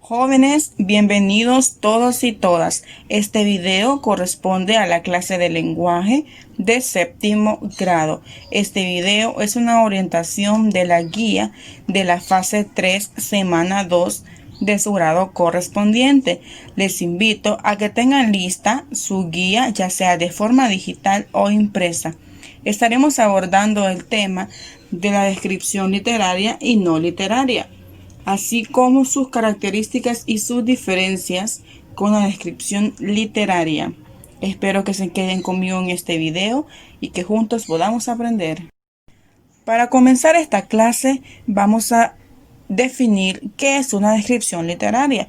Jóvenes, bienvenidos todos y todas. Este video corresponde a la clase de lenguaje de séptimo grado. Este video es una orientación de la guía de la fase 3, semana 2 de su grado correspondiente. Les invito a que tengan lista su guía, ya sea de forma digital o impresa. Estaremos abordando el tema de la descripción literaria y no literaria, así como sus características y sus diferencias con la descripción literaria. Espero que se queden conmigo en este video y que juntos podamos aprender. Para comenzar esta clase vamos a definir qué es una descripción literaria.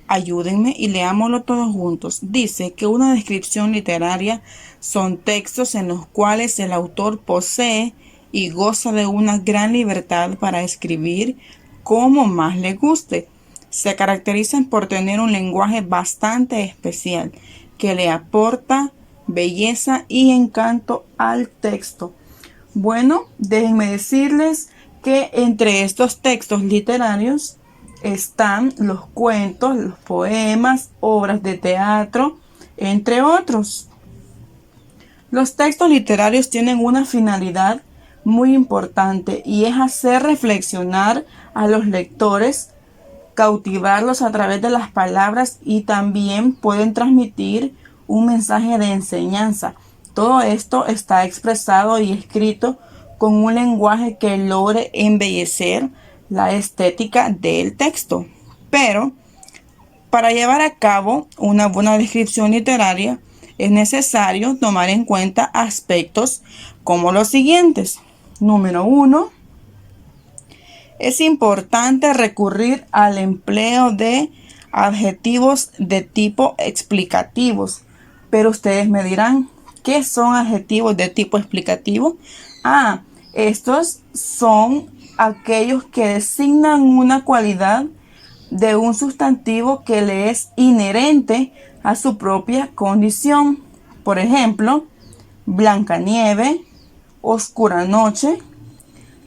Ayúdenme y leámoslo todos juntos. Dice que una descripción literaria son textos en los cuales el autor posee y goza de una gran libertad para escribir como más le guste. Se caracterizan por tener un lenguaje bastante especial que le aporta belleza y encanto al texto. Bueno, déjenme decirles que entre estos textos literarios están los cuentos, los poemas, obras de teatro, entre otros. Los textos literarios tienen una finalidad muy importante y es hacer reflexionar a los lectores, cautivarlos a través de las palabras, y también pueden transmitir un mensaje de enseñanza. Todo esto está expresado y escrito con un lenguaje que logre embellecer la estética del texto. Pero para llevar a cabo una buena descripción literaria es necesario tomar en cuenta aspectos como los siguientes. Número 1. Es importante recurrir al empleo de adjetivos de tipo explicativos. Pero ustedes me dirán, ¿qué son adjetivos de tipo explicativo? Estos son aquellos que designan una cualidad de un sustantivo que le es inherente a su propia condición. Por ejemplo, Blancanieve, oscura noche.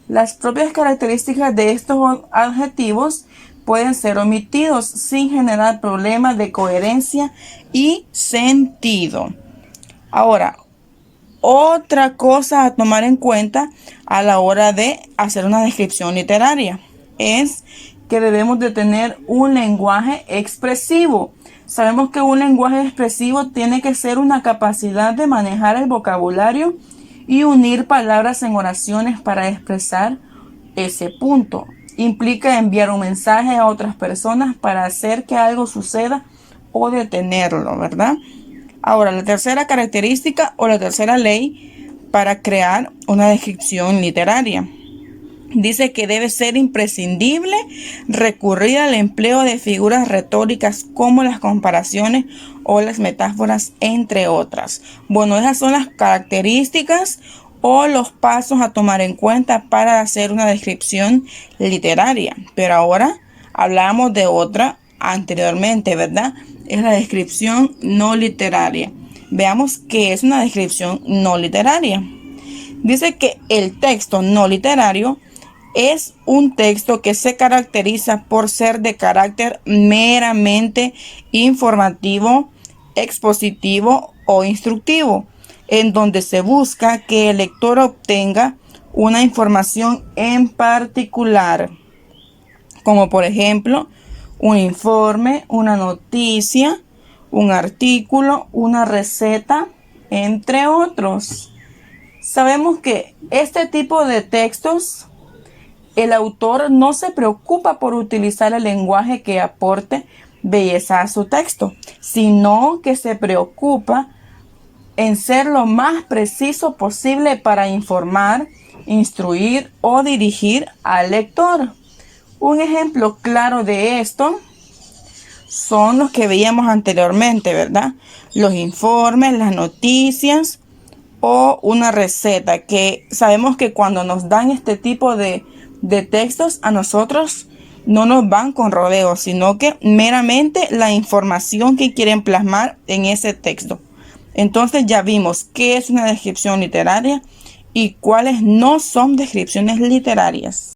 Las propias características de estos adjetivos pueden ser omitidos sin generar problemas de coherencia y sentido. Ahora, otra cosa a tomar en cuenta a la hora de hacer una descripción literaria es que debemos de tener un lenguaje expresivo. Sabemos que un lenguaje expresivo tiene que ser una capacidad de manejar el vocabulario y unir palabras en oraciones para expresar ese punto. Implica enviar un mensaje a otras personas para hacer que algo suceda o detenerlo, ¿verdad? Ahora, la tercera característica o la tercera ley para crear una descripción literaria dice que debe ser imprescindible recurrir al empleo de figuras retóricas como las comparaciones o las metáforas, entre otras. Bueno, esas son las características o los pasos a tomar en cuenta para hacer una descripción literaria. Pero ahora hablamos de otra anteriormente, ¿verdad? Es la descripción no literaria. Veamos qué es una descripción no literaria. Dice que el texto no literario es un texto que se caracteriza por ser de carácter meramente informativo, expositivo o instructivo, en donde se busca que el lector obtenga una información en particular, como por ejemplo un informe, una noticia, un artículo, una receta, entre otros. Sabemos que este tipo de textos, el autor no se preocupa por utilizar el lenguaje que aporte belleza a su texto, sino que se preocupa en ser lo más preciso posible para informar, instruir o dirigir al lector. Un ejemplo claro de esto son los que veíamos anteriormente, ¿verdad? Los informes, las noticias o una receta, que sabemos que cuando nos dan este tipo de textos, a nosotros no nos van con rodeos, sino que meramente la información que quieren plasmar en ese texto. Entonces ya vimos qué es una descripción literaria y cuáles no son descripciones literarias.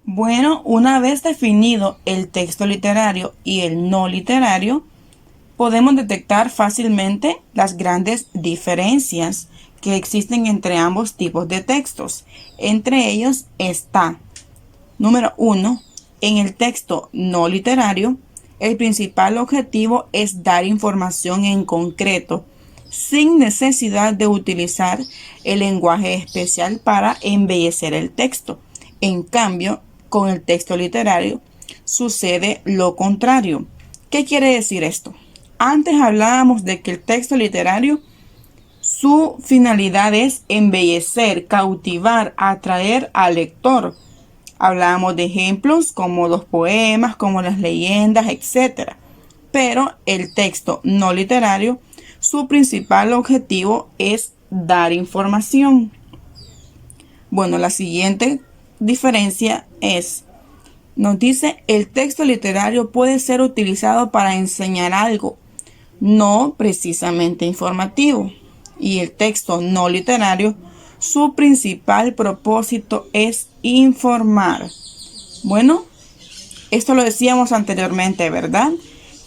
Bueno, una vez definido el texto literario y el no literario, podemos detectar fácilmente las grandes diferencias que existen entre ambos tipos de textos. Entre ellos está, número uno, en el texto no literario, el principal objetivo es dar información en concreto, sin necesidad de utilizar el lenguaje especial para embellecer el texto. En cambio, con el texto literario sucede lo contrario. ¿Qué quiere decir esto? Antes hablábamos de que el texto literario, su finalidad es embellecer, cautivar, atraer al lector. Hablábamos de ejemplos como los poemas, como las leyendas, etc. Pero el texto no literario, su principal objetivo es dar información. Bueno, la siguiente diferencia es, nos dice, el texto literario puede ser utilizado para enseñar algo, no precisamente informativo. Y el texto no literario, su principal propósito es informar. Bueno, esto lo decíamos anteriormente, ¿verdad?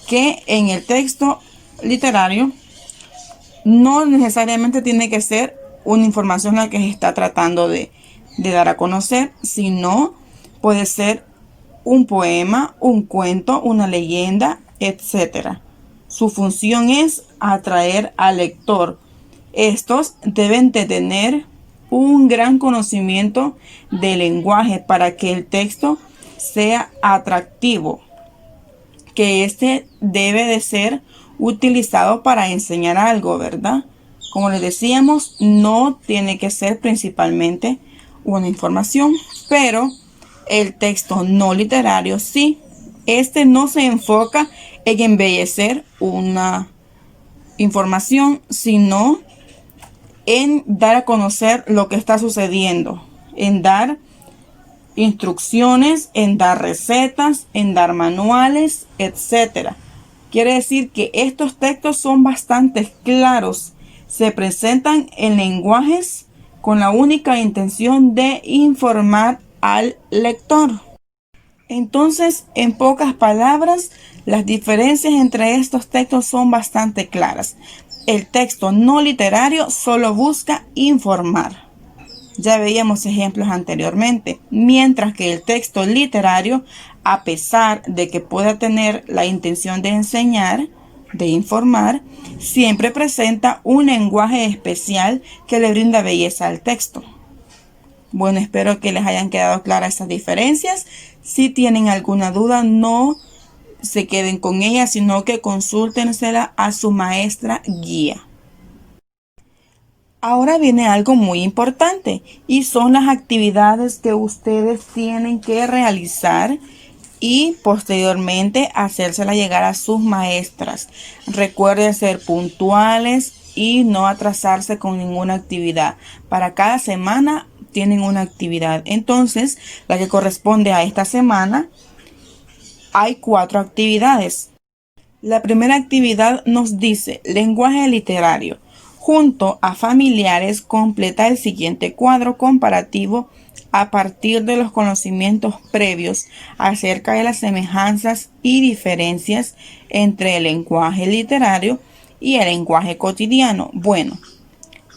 Que en el texto literario no necesariamente tiene que ser una información la que se está tratando de dar a conocer, sino puede ser un poema, un cuento, una leyenda, etc. Su función es atraer al lector. Estos deben de tener un gran conocimiento del lenguaje para que el texto sea atractivo, que este debe de ser utilizado para enseñar algo, ¿verdad? Como les decíamos, no tiene que ser principalmente una información, pero el texto no literario sí. Este no se enfoca en embellecer una información, sino en dar a conocer lo que está sucediendo, en dar instrucciones, en dar recetas, en dar manuales, etcétera. Quiere decir que estos textos son bastante claros, se presentan en lenguajes con la única intención de informar al lector. Entonces, en pocas palabras, las diferencias entre estos textos son bastante claras. El texto no literario solo busca informar. Ya veíamos ejemplos anteriormente, mientras que el texto literario, a pesar de que pueda tener la intención de enseñar, de informar, siempre presenta un lenguaje especial que le brinda belleza al texto. Bueno, espero que les hayan quedado claras estas diferencias. Si tienen alguna duda, no se queden con ella, sino que consúltensela a su maestra guía. Ahora viene algo muy importante y son las actividades que ustedes tienen que realizar y posteriormente hacérsela llegar a sus maestras. Recuerden ser puntuales y no atrasarse con ninguna actividad. Para cada semana tienen una actividad. Entonces, la que corresponde a esta semana, hay 4 actividades. La primera actividad nos dice lenguaje literario. Junto a familiares, completa el siguiente cuadro comparativo a partir de los conocimientos previos acerca de las semejanzas y diferencias entre el lenguaje literario y el lenguaje cotidiano. Bueno,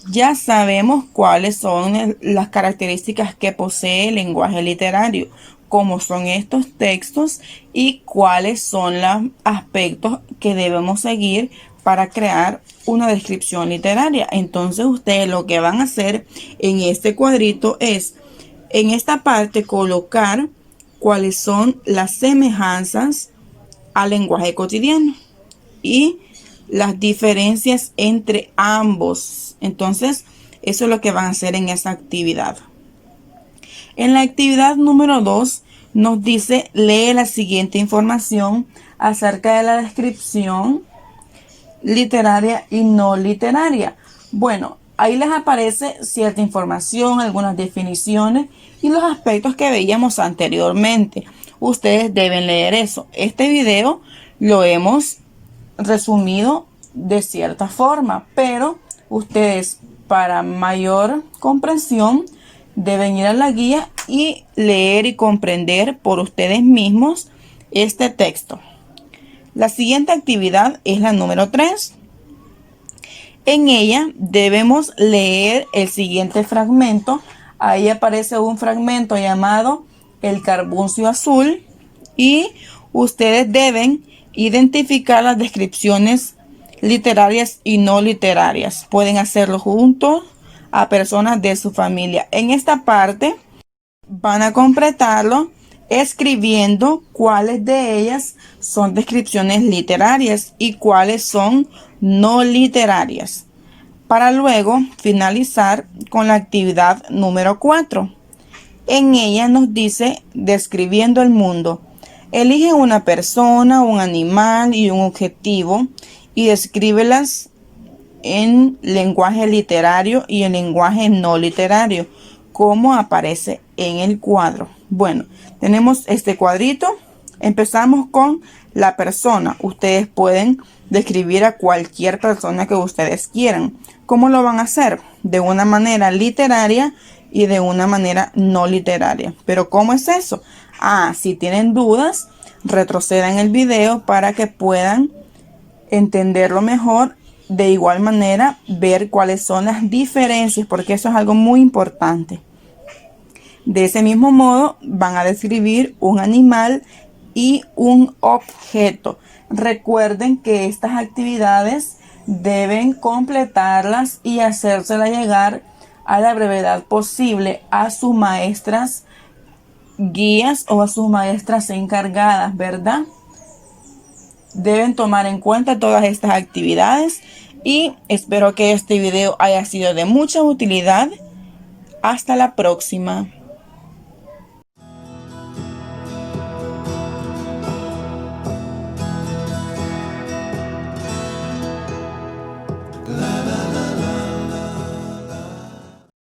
ya sabemos cuáles son las características que posee el lenguaje literario, cómo son estos textos y cuáles son los aspectos que debemos seguir para crear una descripción literaria. Entonces ustedes lo que van a hacer en este cuadrito es, en esta parte, colocar cuáles son las semejanzas al lenguaje cotidiano y las diferencias entre ambos. Entonces, eso es lo que van a hacer en esa actividad. En la actividad número 2 nos dice, lee la siguiente información acerca de la descripción literaria y no literaria. Bueno, ahí les aparece cierta información, algunas definiciones y los aspectos que veíamos anteriormente. Ustedes deben leer eso. Este video lo hemos resumido de cierta forma, pero ustedes, para mayor comprensión, deben ir a la guía y leer y comprender por ustedes mismos este texto. La siguiente actividad es la número 3. En ella debemos leer el siguiente fragmento. Ahí aparece un fragmento llamado El carbuncio azul y ustedes deben identificar las descripciones literarias y no literarias. Pueden hacerlo junto a personas de su familia. En esta parte van a completarlo escribiendo cuáles de ellas son descripciones literarias y cuáles son no literarias, para luego finalizar con la actividad número 4. En ella nos dice describiendo el mundo. Elige una persona, un animal y un objetivo y descríbelas en lenguaje literario y en lenguaje no literario, como aparece en el cuadro. Bueno, tenemos este cuadrito. Empezamos con la persona. Ustedes pueden describir a cualquier persona que ustedes quieran. ¿Cómo lo van a hacer? De una manera literaria y de una manera no literaria. ¿Pero cómo es eso? Si tienen dudas, retrocedan el video para que puedan entenderlo mejor. De igual manera, ver cuáles son las diferencias, porque eso es algo muy importante. De ese mismo modo, van a describir un animal y un objeto. Recuerden que estas actividades deben completarlas y hacérselas llegar a la brevedad posible a sus maestras guías o a sus maestras encargadas, ¿verdad? Deben tomar en cuenta todas estas actividades y espero que este video haya sido de mucha utilidad. Hasta la próxima.